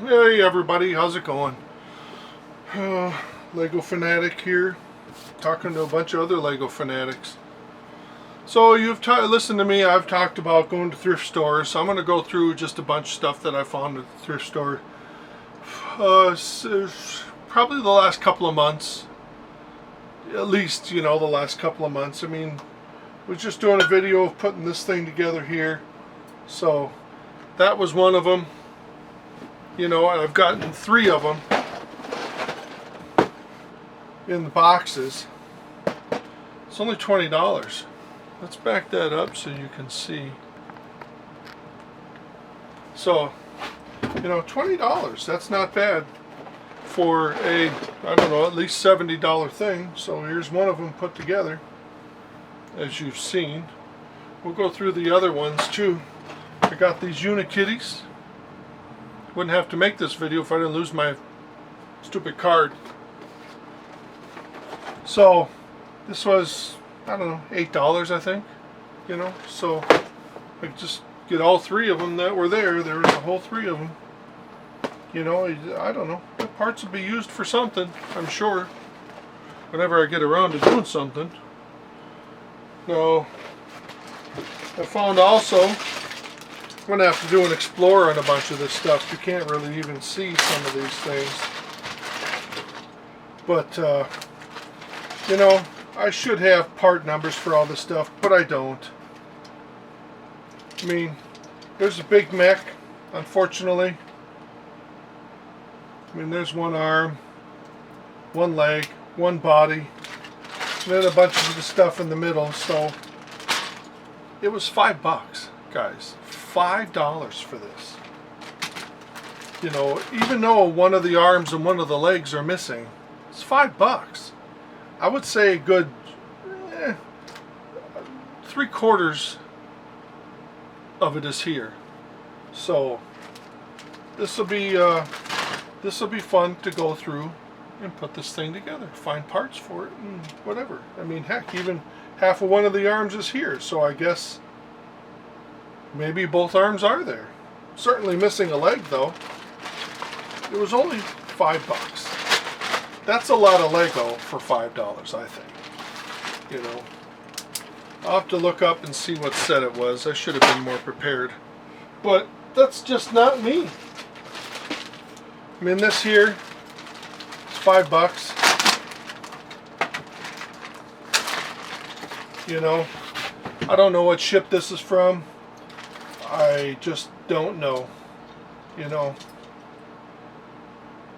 Hey everybody, how's it going? Lego fanatic here, talking to a bunch of other Lego fanatics. So you've listened to me, I've talked about going to thrift stores, so I'm going to go through just a bunch of stuff that I found at the thrift store. Probably the last couple of months, at least, the last couple of months. I mean, I was just doing a video of putting this thing together here, so that was one of them. I've gotten 3 of them in the boxes. It's only $20. Let's back that up so you can see. So, $20, that's not bad for a, I don't know, at least $70 thing. So here's one of them put together, as you've seen. We'll go through the other ones too. I got these Unikitties. Wouldn't have to make this video if I didn't lose my stupid card. So this was, I don't know, $8 I think. So I just get all 3 of them that were there. There was a whole 3 of them. I don't know. The parts will be used for something, I'm sure. Whenever I get around to doing something. Now, I found also, I'm going to have to do an explore on a bunch of this stuff. You can't really even see some of these things. But, I should have part numbers for all this stuff, but I don't. I mean, there's a big mech, unfortunately. I mean, there's one arm, one leg, one body, and then a bunch of the stuff in the middle. So it was $5, guys. $5 for this. Even though one of the arms and one of the legs are missing, it's $5. I would say a good 3/4 of it is here. So this will be fun to go through and put this thing together, find parts for it and whatever. I mean, heck, even half of one of the arms is here, so I guess maybe both arms are there. Certainly missing a leg though. It was only $5. That's a lot of Lego for $5, I think. I'll have to look up and see what set it was. I should have been more prepared. But that's just not me. I mean, this here is $5. I don't know what ship this is from. I just don't know.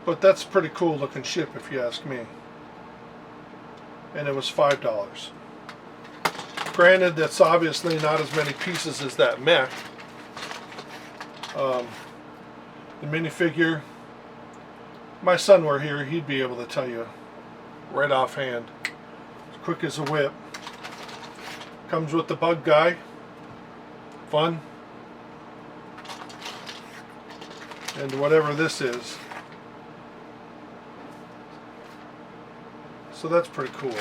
But that's a pretty cool looking ship if you ask me. And it was $5. Granted, that's obviously not as many pieces as that mech. The minifigure, my son were here, he'd be able to tell you right offhand. As quick as a whip. Comes with the bug guy. Fun. And whatever this is. So that's pretty cool.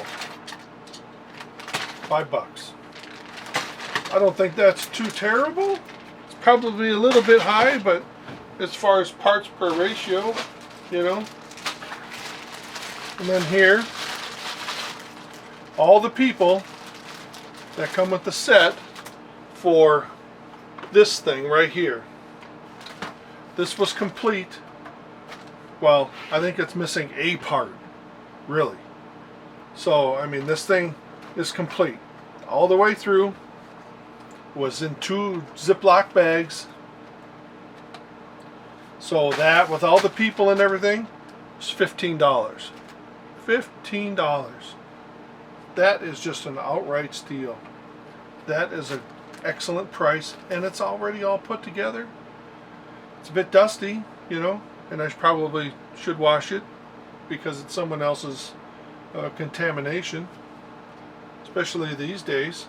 $5. I don't think that's too terrible. It's probably a little bit high, but as far as parts per ratio, And then here, all the people that come with the set for this thing right here. This was complete. Well, I think it's missing a part, really. So, I mean, this thing is complete. All the way through. Was in 2 Ziploc bags. So that, with all the people and everything, was $15. $15. That is just an outright steal. That is an excellent price, and it's already all put together. It's a bit dusty, and I probably should wash it because it's someone else's contamination, especially these days.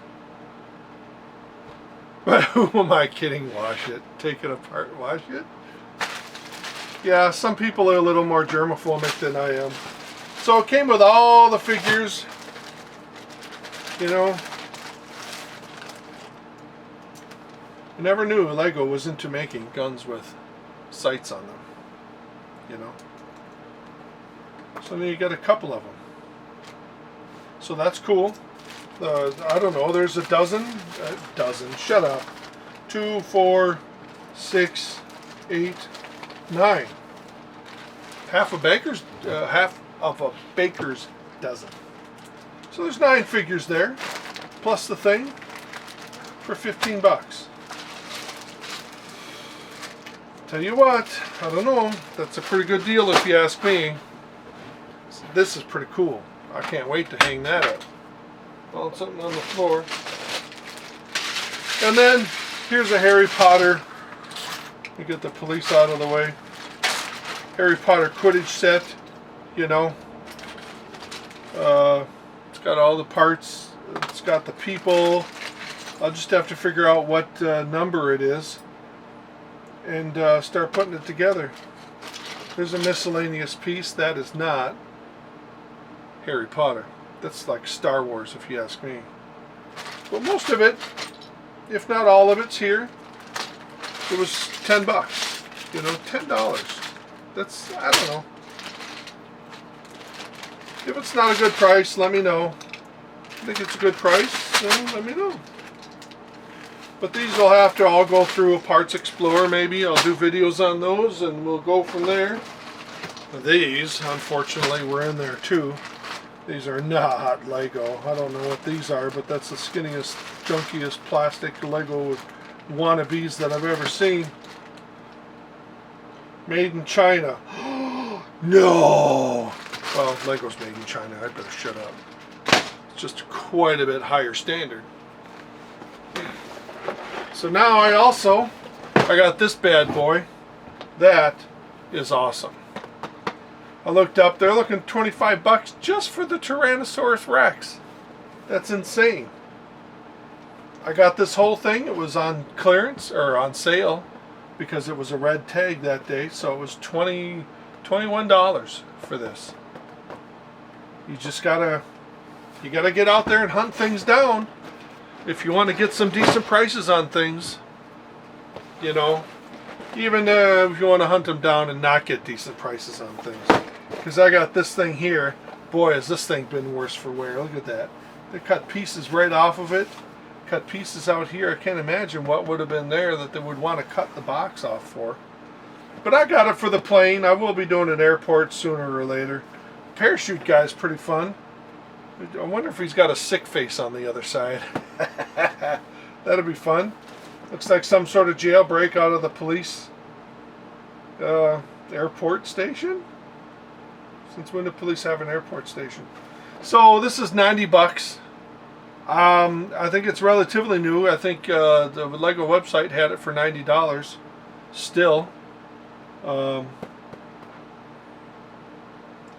But who am I kidding? Wash it. Take it apart, wash it. Yeah, some people are a little more germophobic than I am. So it came with all the figures. I never knew Lego was into making guns with sights on them. you know. So then you get a couple of them. So that's cool. I don't know, there's a dozen, shut up. 2, 4, 6, 8, 9. Half of a baker's dozen. So there's 9 figures there, plus the thing, for 15 bucks. Tell you what, I don't know, that's a pretty good deal if you ask me. This is pretty cool. I can't wait to hang that up. Well, something on the floor. And then here's a Harry Potter. Let me get the police out of the way. Harry Potter Quidditch set, you know. It's got all the parts. It's got the people. I'll just have to figure out what number it is and start putting it together. There's a miscellaneous piece. That is not Harry Potter. That's like Star Wars if you ask me. But most of it, if not all of it's here. It was 10 bucks. You know, $10. That's, I don't know. If it's not a good price, let me know. I think it's a good price, then let me know. But these will have to all go through a Parts Explorer maybe. I'll do videos on those and we'll go from there. These, unfortunately, were in there too. These are not Lego. I don't know what these are, but that's the skinniest, junkiest plastic Lego wannabes that I've ever seen. Made in China. No! Well, Lego's made in China. I better shut up. It's just quite a bit higher standard. So now I got this bad boy. That is awesome. I looked up, they're looking 25 bucks just for the Tyrannosaurus Rex. That's insane. I got this whole thing. It was on clearance or on sale because it was a red tag that day. So it was $21 for this. You just gotta get out there and hunt things down if you want to get some decent prices on things. You know, even if you want to hunt them down and not get decent prices on things. Because I got this thing here. Boy, has this thing been worse for wear. Look at that. They cut pieces right off of it. Cut pieces out here. I can't imagine what would have been there that they would want to cut the box off for. But I got it for the plane. I will be doing an airport sooner or later. Parachute guy's pretty fun. I wonder if he's got a sick face on the other side. That'll be fun. Looks like some sort of jailbreak out of the police airport station. Since when do police have an airport station? So this is 90 bucks. I think it's relatively new. I think the Lego website had it for $90 still.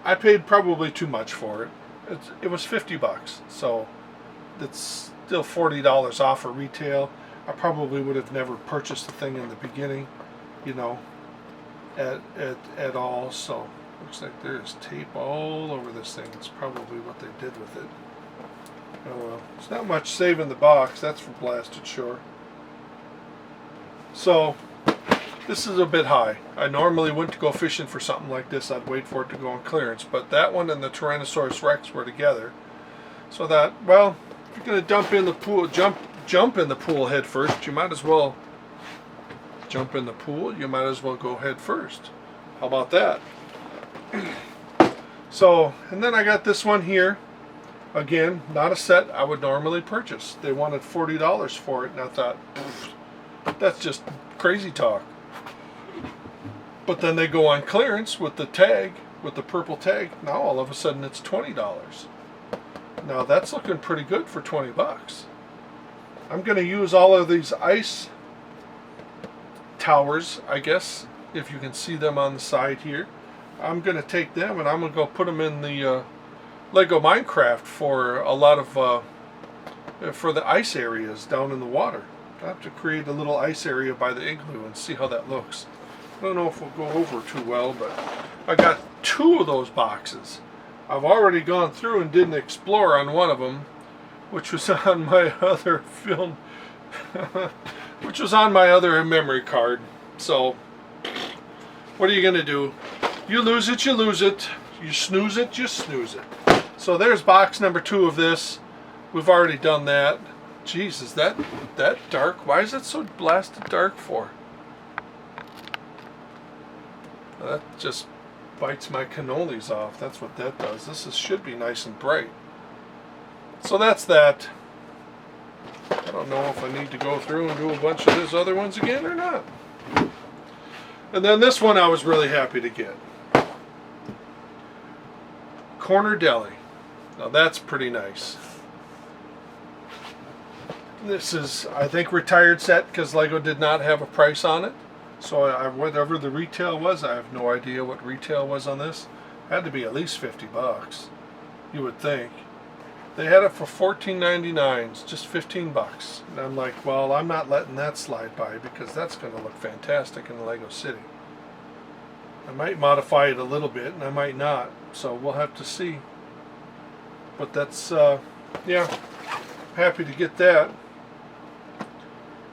I paid probably too much for it. It was 50 bucks. So it's still $40 off of retail. I probably would have never purchased the thing in the beginning, you know, at all. So looks like there's tape all over this thing. It's probably what they did with it. Oh well, it's not much saving the box, that's for blasted sure. So this is a bit high. I normally wouldn't go fishing for something like this. I'd wait for it to go on clearance. But that one and the Tyrannosaurus Rex were together. So that, well, if you're gonna jump in the pool head first, you might as well jump in the pool. You might as well go head first. How about that? So, and then I got this one here. Again, not a set I would normally purchase. They wanted $40 for it, and I thought, that's just crazy talk. But then they go on clearance with the tag, with the purple tag. Now all of a sudden it's $20. Now that's looking pretty good for 20 bucks. I'm going to use all of these ice towers, I guess, if you can see them on the side here. I'm going to take them and I'm going to go put them in the Lego Minecraft for a lot of for the ice areas down in the water. I have to create a little ice area by the igloo and see how that looks. I don't know if we'll go over too well, but I got 2 of those boxes. I've already gone through and did an explore on one of them, which was on my other film, which was on my other memory card. So what are you going to do? You lose it, you lose it. You snooze it, you snooze it. So there's box number 2 of this. We've already done that. Jeez, is that dark? Why is it so blasted dark for? That just bites my cannolis off. That's what that does. Should be nice and bright. So that's that. I don't know if I need to go through and do a bunch of these other ones again or not. And then this one I was really happy to get. Corner Deli. Now that's pretty nice. This is, I think, retired set because Lego did not have a price on it. So whatever the retail was, I have no idea what retail was on this. It had to be at least 50 bucks, you would think. They had it for $14.99, it's just 15 bucks. And I'm like, well, I'm not letting that slide by because that's going to look fantastic in Lego City. I might modify it a little bit and I might not, so we'll have to see. But that's, yeah, happy to get that.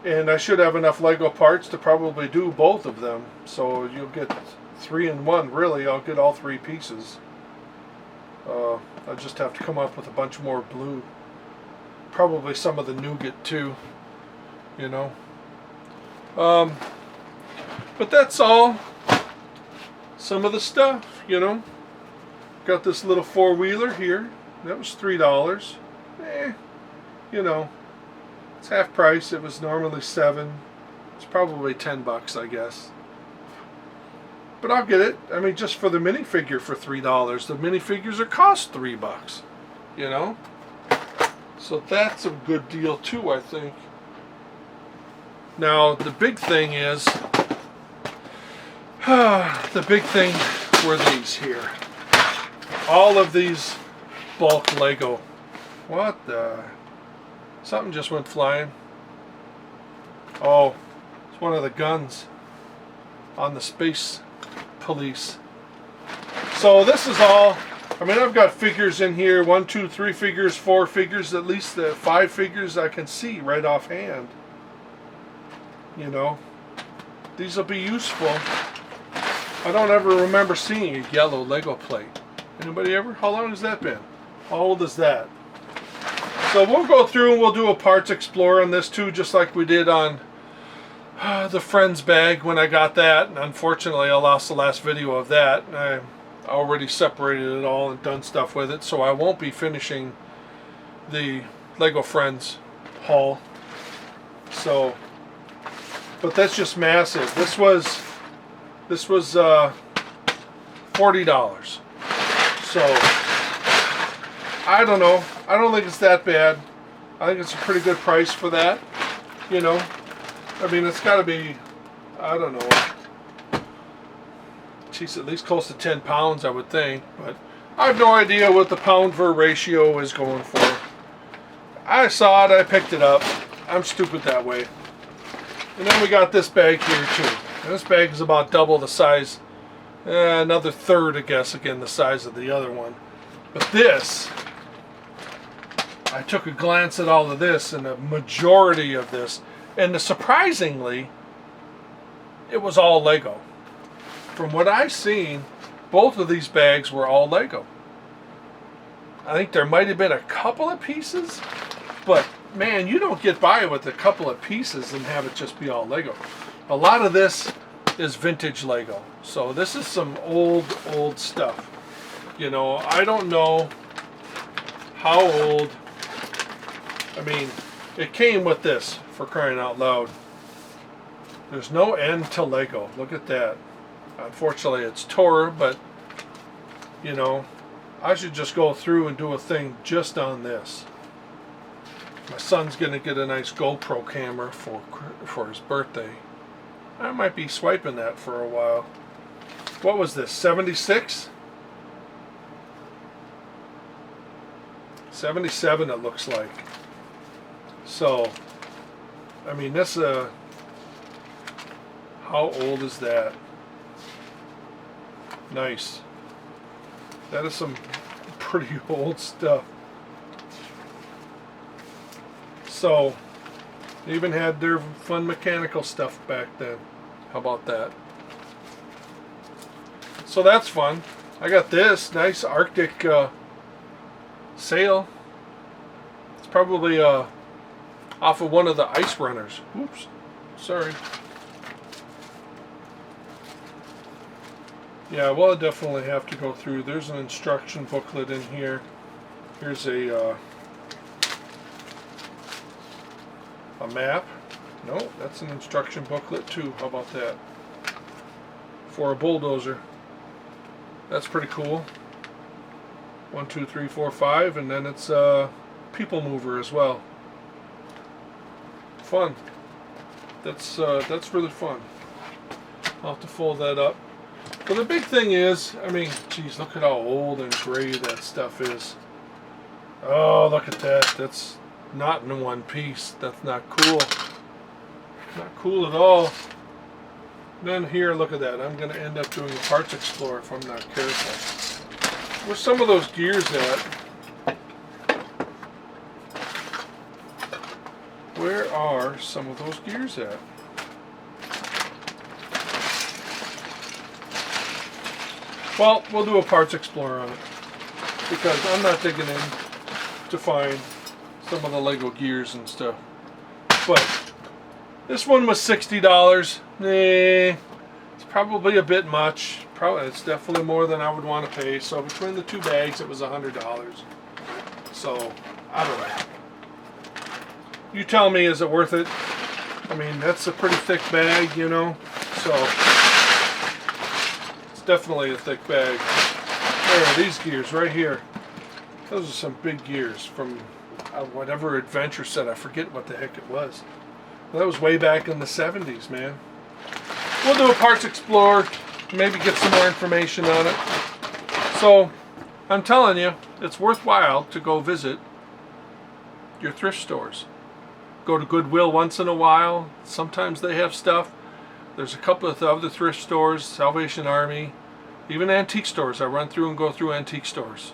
And I should have enough Lego parts to probably do both of them. So you'll get 3 in 1, really. I'll get all 3 pieces. I'll just have to come up with a bunch more blue. Probably some of the nougat too, you know. But that's all. Some of the stuff, you know. Got this little 4-wheeler here. That was $3. You know. It's half price. It was normally $7. It's probably 10 bucks, I guess. But I'll get it. I mean, just for the minifigure for $3. The minifigures are cost $3, you know. So that's a good deal too, I think. Now the big thing is, the big thing were these here. All of these bulk Lego. What the? Something just went flying. Oh, it's one of the guns on the Space Police. So this is all, I mean, I've got figures in here, 1, 2, 3 figures, 4 figures, at least 5 figures I can see right offhand. You know, these will be useful. I don't ever remember seeing a yellow Lego plate. Anybody ever? How long has that been? How old is that? So we'll go through and we'll do a parts explorer on this too, just like we did on the Friends bag when I got that. And unfortunately I lost the last video of that. I already separated it all and done stuff with it, so I won't be finishing the Lego Friends haul. So, but that's just massive. This was $40. So I don't know. I don't think it's that bad. I think it's a pretty good price for that. You know, I mean, it's got to be, I don't know, geez, at least close to 10 pounds, I would think. But I have no idea what the pound-ver ratio is going for. I saw it, I picked it up. I'm stupid that way. And then we got this bag here too. And this bag is about double the size, another third, I guess, again, the size of the other one. But this, I took a glance at all of this, and the majority of this, and surprisingly, it was all Lego. From what I've seen, both of these bags were all Lego. I think there might have been a couple of pieces, but man, you don't get by with a couple of pieces and have it just be all Lego. A lot of this is vintage Lego. So this is some old stuff. You know, I don't know how old. I mean, it came with this, for crying out loud. There's no end to Lego. Look at that. Unfortunately, it's tore, but, you know, I should just go through and do a thing just on this. My son's going to get a nice GoPro camera for his birthday. I might be swiping that for a while. What was this, 76? 77 it looks like. So, I mean, this, how old is that? Nice. That is some pretty old stuff. So, they even had their fun mechanical stuff back then. How about that? So that's fun. I got this nice Arctic sail. It's probably off of one of the ice runners. Oops, sorry. Yeah, well, I definitely have to go through. There's an instruction booklet in here. Here's a map. No, that's an instruction booklet too. How about that? For a bulldozer. That's pretty cool. 1, 2, 3, 4, 5, and then it's a people mover as well. Fun. That's really fun. I'll have to fold that up. But the big thing is, I mean, geez, look at how old and gray that stuff is. Oh, look at that. That's not in one piece. That's not cool. Not cool at all. Then here, look at that. I'm going to end up doing a parts explorer if I'm not careful. Where's some of those gears at? Where are some of those gears at? Well, we'll do a parts explorer on it because I'm not digging in to find some of the Lego gears and stuff. But this one was $60. It's probably a bit much. Probably it's definitely more than I would want to pay. So between the two bags, it was $100. So I don't know. You tell me, is it worth it? I mean, that's a pretty thick bag, you know. So it's definitely a thick bag. There are these gears right here. Those are some big gears from whatever adventure set. I forget what the heck it was. That was way back in the 70s, man. We'll do a parts explorer, maybe get some more information on it. So, I'm telling you, it's worthwhile to go visit your thrift stores. Go to Goodwill once in a while. Sometimes they have stuff. There's a couple of other thrift stores, Salvation Army, even antique stores. I run through and go through antique stores.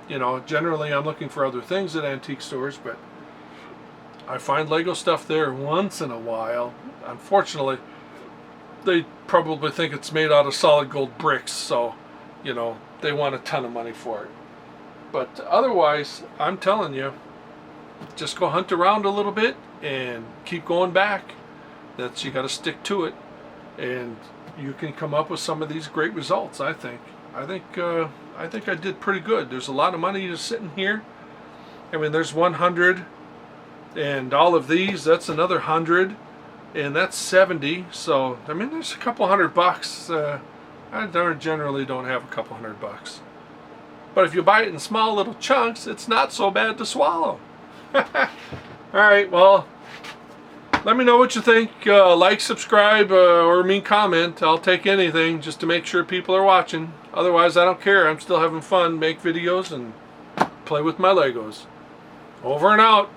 You know, generally I'm looking for other things at antique stores, but I find Lego stuff there once in a while. Unfortunately, they probably think it's made out of solid gold bricks, so, you know, they want a ton of money for it. But otherwise, I'm telling you, just go hunt around a little bit and keep going back. You got to stick to it, and you can come up with some of these great results. I think I did pretty good. There's a lot of money just sitting here. I mean, there's 100, and all of these, that's another 100, and that's 70. So I mean, there's a couple $100. I generally don't have a couple $100, but if you buy it in small little chunks, it's not so bad to swallow. Alright, well, let me know what you think. Like, subscribe, or comment. I'll take anything just to make sure people are watching. Otherwise, I don't care. I'm still having fun, make videos, and play with my Legos. Over and out.